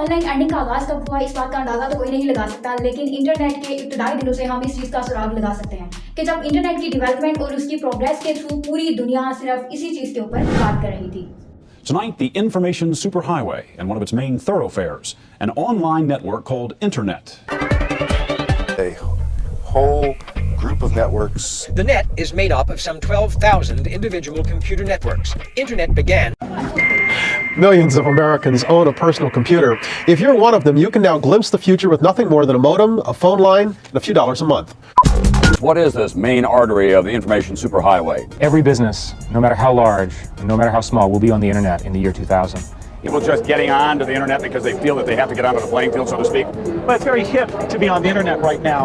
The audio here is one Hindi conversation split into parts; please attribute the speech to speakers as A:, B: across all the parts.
A: ऑनलाइन अर्निंग का आगाज़ कब हुआ इस बात का अंदाज़ा तो कोई नहीं लगा सकता, लेकिन इंटरनेट के इब्तदाई दिनों से हम इस चीज़ का सुराग लगा सकते हैं कि जब इंटरनेट की डेवलपमेंट और उसकी प्रोग्रेस के थ्रू पूरी दुनिया सिर्फ इसी चीज़ के ऊपर बात कर रही थी।
B: Tonight, the information superhighway and one of its main thoroughfares, an online network called Internet.
C: A whole group of networks.
D: The net is made up of some 12,000 individual computer networks. Internet began.
E: Millions of Americans own a personal computer. If you're one of them, you can now glimpse the future with nothing more than a modem, a phone line, and a few dollars a month.
F: What is this main artery of the information superhighway?
G: Every business, no matter how large, no matter how small, will be on the internet in the year 2000.
H: People just getting on to the internet because they feel that they have to get onto the playing field, so to speak.
I: But it's very hip to be on the internet right now.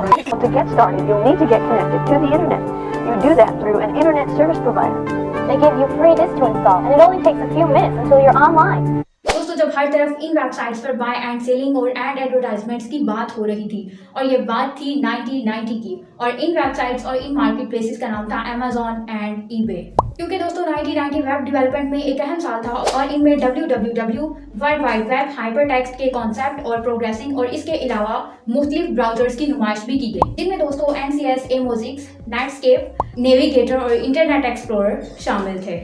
J: To get started, you'll need to get connected to the internet. You do that through an internet service provider. They give you free disk to install, and it only takes a few minutes until you're online.
A: दोस्तों, जब हर तरफ इन वेबसाइट्स पर बाय एंड सेलिंग और एड एडवर्टाइजमेंट्स की बात हो रही थी और ये बात थी 1990 की, और इन वेबसाइट्स और इन मार्केट प्लेसेस का नाम था अमेजॉन एंड ईबे। क्योंकि दोस्तों 1990 वेब डेवलपमेंट में एक अहम साल था और इनमें www world wide web hypertext के कॉन्सेप्ट और प्रोग्रेसिंग और इसके अलावा मुख्तलिफ ब्राउजर्स की नुमाइश भी की गई, जिनमें दोस्तों NCS, एमोजिक्स, नेटस्केप, नेविगेटर और इंटरनेट एक्सप्लोरर शामिल थे।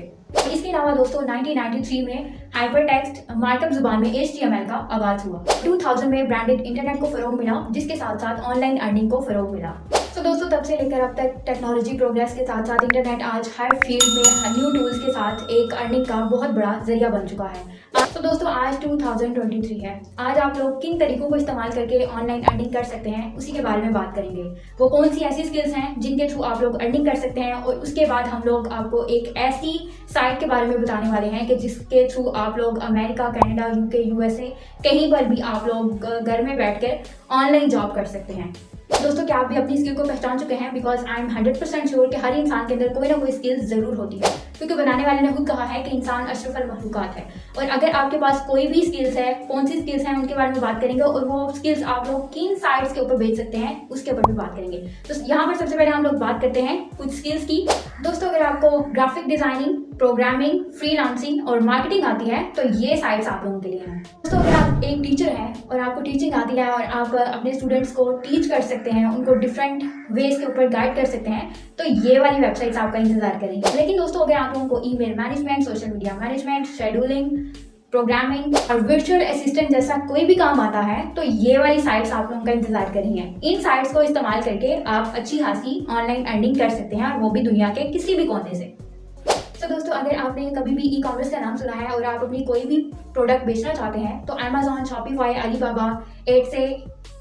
A: इसके अलावा दोस्तों 1993 में हाइपरटेक्स्ट मार्कअप जुबान में HTML का आगाज हुआ। 2000 में ब्रांडेड इंटरनेट को फरोग मिला, जिसके साथ साथ ऑनलाइन अर्निंग को फरोग मिला। तो दोस्तों तब से लेकर अब तक टेक्नोलॉजी प्रोग्रेस के साथ साथ इंटरनेट आज हर फील्ड में न्यू टूल्स के साथ एक अर्निंग का बहुत बड़ा जरिया बन चुका है। तो दोस्तों आज 2023 है। आज आप लोग किन तरीकों को इस्तेमाल करके ऑनलाइन अर्निंग कर सकते हैं उसी के बारे में बात करेंगे। वो कौन सी ऐसी स्किल्स हैं जिनके थ्रू आप लोग अर्निंग कर सकते हैं, और उसके बाद हम लोग आपको एक ऐसी साइट के बारे में बताने वाले हैं कि जिसके थ्रू आप लोग अमेरिका, कनाडा, UK, USA कहीं पर भी आप लोग घर में बैठकर ऑनलाइन जॉब कर सकते हैं। दोस्तों क्या आप भी अपनी स्किल को पहचान चुके हैं? बिकॉज आई एम 100% श्योर कि हर इंसान के अंदर कोई ना कोई स्किल जरूर होती है, क्योंकि बनाने वाले ने खुद कहा है कि इंसान अशरफुल मखलूकात है। और अगर आपके पास कोई भी स्किल्स है, कौन सी स्किल्स हैं उनके बारे में बात करेंगे, और वो स्किल्स आप लोग किन साइट्स के ऊपर भेज सकते हैं उसके ऊपर भी बात करेंगे। तो यहाँ पर सबसे पहले हम लोग बात करते हैं कुछ स्किल्स की। दोस्तों अगर आपको ग्राफिक डिजाइनिंग, प्रोग्रामिंग, फ्रीलांसिंग और मार्केटिंग आती है तो ये साइट्स आप लोगों के लिए हैं। दोस्तों अगर आप एक टीचर हैं और आपको टीचिंग आती है और आप अपने स्टूडेंट्स को टीच कर सकते हैं, उनको डिफरेंट वेज के ऊपर गाइड कर सकते हैं, तो ये वाली वेबसाइट्स आपका इंतजार करेंगे। लेकिन दोस्तों अगर आप लोगों को email management, social media management, scheduling, programming और वर्चुअल असिस्टेंट जैसा कोई भी काम आता है तो ये वाली साइट्स आप लोगों का इंतजार कर रही हैं। इन साइट्स को इस्तेमाल करके आप अच्छी खासी ऑनलाइन अर्निंग कर सकते हैं, और वो भी दुनिया के किसी भी कोने से। तो दोस्तों अगर आपने कभी भी ई कॉमर्स का नाम सुना है और आप अपनी कोई भी प्रोडक्ट बेचना चाहते हैं तो अमेजॉन, शॉपिफाई, अलीबाबा, एड से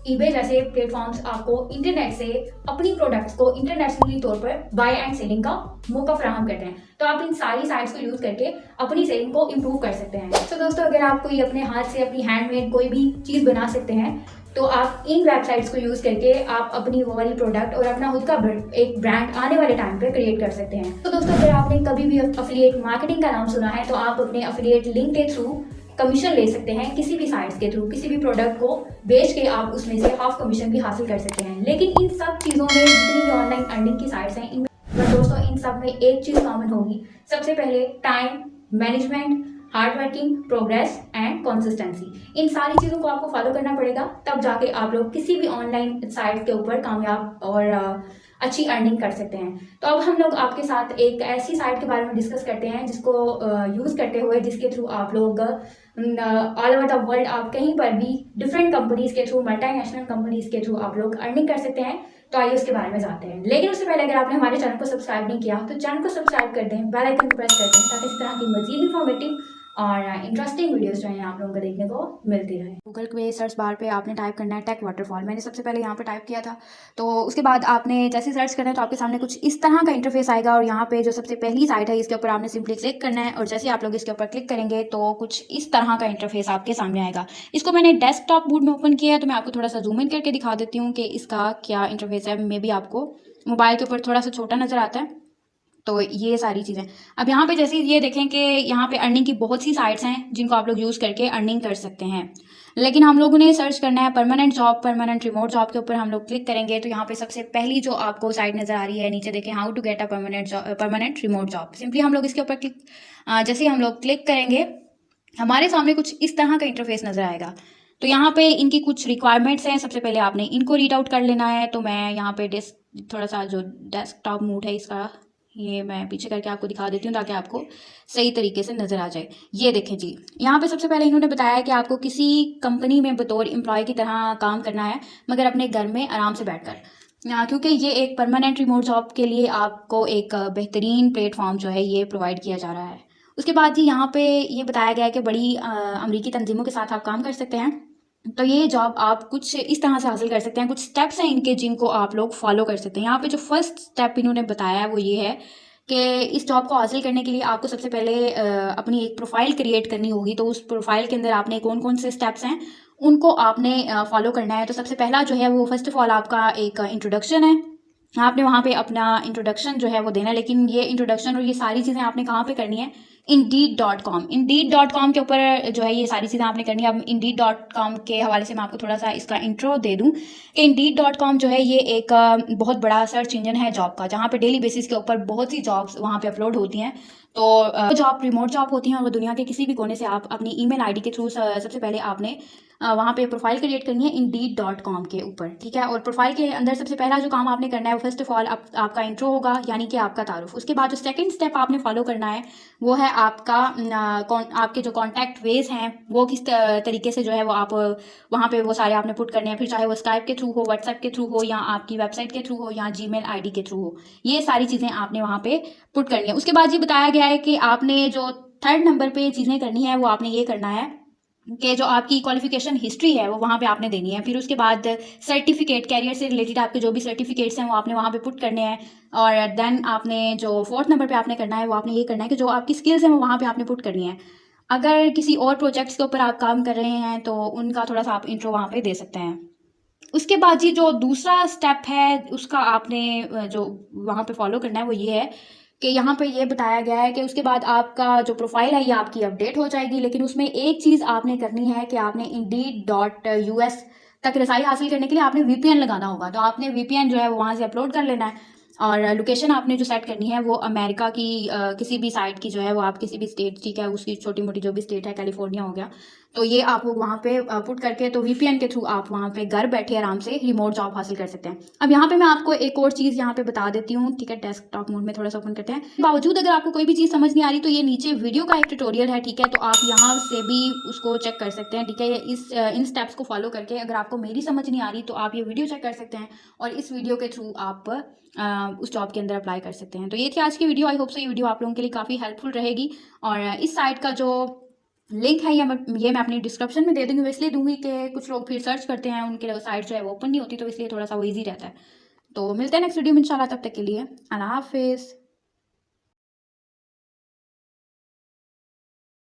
A: ईबे जैसे प्लेटफॉर्म्स आपको इंटरनेट से अपनी प्रोडक्ट्स को इंटरनेशनली तौर पर बाय एंड सेलिंग का मौका फराहम करते हैं। तो आप इन सारी साइट्स को यूज करके अपनी सेलिंग को इम्प्रूव कर सकते हैं। तो दोस्तों अगर आप कोई अपने हाथ से अपनी हैंडमेड कोई भी चीज़ बना सकते हैं तो आप इन वेबसाइट्स को यूज करके आप अपनी वो वाली प्रोडक्ट और अपना खुद का एक ब्रांड आने वाले टाइम पे क्रिएट कर सकते हैं। तो दोस्तों अगर आपने कभी भी अफिलिएट मार्केटिंग का नाम सुना है तो आप अपने अफिलिएट लिंक के थ्रू कमीशन ले सकते हैं, किसी भी साइट्स के थ्रू किसी भी प्रोडक्ट को बेच के आप उसमें से हाफ कमीशन भी हासिल कर सकते हैं। लेकिन इन सब चीज़ों में जितनी भी ऑनलाइन अर्निंग की साइट्स हैं इनमें दोस्तों इन सब में एक चीज़ कॉमन होगी। सबसे पहले time management, hard working, progress and consistency. इन सारी चीज़ों को आपको फॉलो करना पड़ेगा, तब जाके आप लोग किसी भी ऑनलाइन साइट के ऊपर कामयाब और अच्छी अर्निंग कर सकते हैं। तो अब हम लोग आपके साथ एक ऐसी साइट के बारे में डिस्कस करते हैं जिसको यूज़ करते हुए जिसके थ्रू आप लोग ऑल ओवर द वर्ल्ड आप कहीं पर भी डिफरेंट कंपनीज़ के थ्रू, मल्टीनेशनल कंपनीज़ के थ्रू आप लोग अर्निंग कर सकते हैं। तो आइए उसके बारे में जानते हैं। लेकिन उससे पहले अगर आपने हमारे चैनल को सब्सक्राइब नहीं किया तो चैनल को सब्सक्राइब कर दें, बेल आइकन को प्रेस कर दें, ताकि इस तरह की मजीद इन्फॉर्मेटिव और इंटरेस्टिंग वीडियोस जो हैं आप लोगों को देखने को मिलती रहे। गूगल पे सर्च बार पे आपने टाइप करना है टेक वाटरफॉल। मैंने सबसे पहले यहाँ पे टाइप किया था, तो उसके बाद आपने जैसे सर्च करना है तो आपके सामने कुछ इस तरह का इंटरफेस आएगा, और यहाँ पे जो सबसे पहली साइट है इसके ऊपर आपने सिंपली क्लिक करना है, और जैसे आप लोग इसके ऊपर क्लिक करेंगे तो कुछ इस तरह का इंटरफेस आपके सामने आएगा। इसको मैंने डेस्कटॉप मोड में ओपन किया है, तो मैं आपको थोड़ा सा जूम इन करके दिखा देती हूँ कि इसका क्या इंटरफेस है। मे बी आपको मोबाइल के ऊपर थोड़ा सा छोटा नज़र आता है। तो ये सारी चीज़ें अब यहाँ पे जैसे ये देखें कि यहाँ पे अर्निंग की बहुत सी साइट्स हैं जिनको आप लोग यूज़ करके अर्निंग कर सकते हैं। लेकिन हम लोगों ने सर्च करना है permanent job, permanent remote job के ऊपर हम लोग क्लिक करेंगे तो यहाँ पे सबसे पहली जो आपको साइट नज़र आ रही है नीचे देखें, how to get a permanent remote job. Simply हम लोग इसके ऊपर जैसे हम लोग क्लिक करेंगे हमारे सामने कुछ इस तरह का इंटरफेस नज़र आएगा। तो यहाँ पे इनकी कुछ रिक्वायरमेंट्स हैं। सबसे पहले आपने इनको रीड आउट कर लेना है। तो मैं यहाँ पे थोड़ा सा जो डेस्कटॉप मोड है इसका, ये मैं पीछे करके आपको दिखा देती हूँ ताकि आपको सही तरीके से नज़र आ जाए। ये देखें जी, यहाँ पे सबसे पहले इन्होंने बताया कि आपको किसी कंपनी में बतौर एम्प्लॉय की तरह काम करना है, मगर अपने घर में आराम से बैठकर, क्योंकि ये एक परमानेंट रिमोट जॉब के लिए आपको एक बेहतरीन प्लेटफॉर्म जो है ये प्रोवाइड किया जा रहा है। उसके बाद जी यहाँ पे ये बताया गया है कि बड़ी अमरीकी तंजीमों के साथ आप काम कर सकते हैं। तो ये जॉब आप कुछ इस तरह से हासिल कर सकते हैं। कुछ स्टेप्स हैं इनके जिनको आप लोग फॉलो कर सकते हैं। यहाँ पे जो फर्स्ट स्टेप इन्होंने बताया है वो ये है कि इस जॉब को हासिल करने के लिए आपको सबसे पहले अपनी एक प्रोफाइल क्रिएट करनी होगी। तो उस प्रोफाइल के अंदर आपने कौन कौन से स्टेप्स हैं उनको आपने फॉलो करना है। तो सबसे पहला जो है वो फर्स्ट ऑफ ऑल आपका एक इंट्रोडक्शन है। आपने वहाँ पे अपना इंट्रोडक्शन जो है वो देना है, लेकिन ये इंट्रोडक्शन और ये सारी चीज़ें आपने कहाँ पे करनी है? Indeed.com। Indeed.com के ऊपर जो है ये सारी चीज़ें आपने करनी है। अब Indeed.com के हवाले से मैं आपको थोड़ा सा इसका इंट्रो दे दूं कि Indeed.com जो है ये एक बहुत बड़ा सर्च इंजन है जॉब का, जहाँ पे डेली बेसिस के ऊपर बहुत सी जॉब्स वहाँ पे अपलोड होती हैं। तो जॉब रिमोट जॉब होती हैं और वो दुनिया के किसी भी कोने से आप अपनी ईमेल आईडी के थ्रू सबसे पहले आपने वहाँ पे प्रोफाइल क्रिएट करनी है Indeed.com के ऊपर, ठीक है। और प्रोफाइल के अंदर सबसे पहला जो काम आपने करना है वो फर्स्ट ऑफ ऑल आपका इंट्रो होगा, यानी कि आपका तारुफ। उसके बाद जो सेकंड स्टेप आपने फॉलो करना है वो है आपका आपके जो कॉन्टैक्ट वेज हैं वो किस तरीके से जो है वो आप वहाँ पे वो सारे आपने पुट करने हैं। फिर चाहे वो स्काइप के थ्रू हो, व्हाट्सएप के थ्रू हो, या आपकी वेबसाइट के थ्रू हो, या जीमेल आईडी के थ्रू हो, ये सारी चीज़ें आपने वहाँ पे पुट करनी है। उसके बाद ये बताया गया है कि आपने जो थर्ड नंबर पे चीज़ें करनी है वो आपने ये करना है कि जो आपकी क्वालिफिकेशन हिस्ट्री है वो वहाँ पे आपने देनी है। फिर उसके बाद सर्टिफिकेट, कैरियर से रिलेटेड आपके जो भी सर्टिफिकेट्स हैं वो आपने वहाँ पे पुट करने हैं। और देन आपने जो फोर्थ नंबर पे आपने करना है वो आपने ये करना है कि जो आपकी स्किल्स हैं वो वहाँ पे आपने पुट करनी है। अगर किसी और प्रोजेक्ट्स के ऊपर आप काम कर रहे हैं तो उनका थोड़ा सा आप इंट्रो वहाँ पे दे सकते हैं। उसके बाद जी जो दूसरा स्टेप है उसका आपने जो वहाँ पे फॉलो करना है वो ये है कि यहाँ पे ये बताया गया है कि उसके बाद आपका जो प्रोफाइल है ये आपकी अपडेट हो जाएगी, लेकिन उसमें एक चीज़ आपने करनी है कि आपने Indeed.us तक रसाई हासिल करने के लिए आपने VPN लगाना होगा। तो आपने VPN जो है वो वहाँ से अपलोड कर लेना है और लोकेशन आपने जो सेट करनी है वो अमेरिका की किसी भी साइट की जो है वो आप किसी भी स्टेट, ठीक है, उसकी छोटी मोटी जो भी स्टेट है, कैलिफोर्निया हो गया, तो ये आप वहाँ पे पुट करके तो VPN के थ्रू आप वहाँ पे घर बैठे आराम से रिमोट जॉब हासिल कर सकते हैं। अब यहाँ पे मैं आपको एक और चीज़ यहाँ पे बता देती हूँ, ठीक है। डेस्कटॉप मोड में थोड़ा सा ओपन करते हैं। बावजूद अगर आपको कोई भी चीज़ समझ नहीं आ रही तो ये नीचे वीडियो का एक ट्यूटोरियल है, ठीक है, तो आप यहाँ से भी उसको चेक कर सकते हैं, ठीक है। इन स्टेप्स को फॉलो करके अगर आपको मेरी समझ नहीं आ रही तो आप ये वीडियो चेक कर सकते हैं और इस वीडियो के थ्रू आप उस जॉब के अंदर अप्लाई कर सकते हैं। तो ये थी आज की वीडियो। आई होप सो ये वीडियो आप लोगों के लिए काफ़ी हेल्पफुल रहेगी। और इस साइट का जो लिंक है ये मैं अपनी डिस्क्रिप्शन में दे दूँगी। मैं इसलिए दूंगी कि कुछ लोग फिर सर्च करते हैं, उनके साइट जो है वो ओपन नहीं होती, तो इसलिए थोड़ा सा वो ईजी रहता है। तो मिलते हैं नेक्स्ट वीडियो में इंशाल्लाह। तब तक के लिए अल्लाह हाफिज़।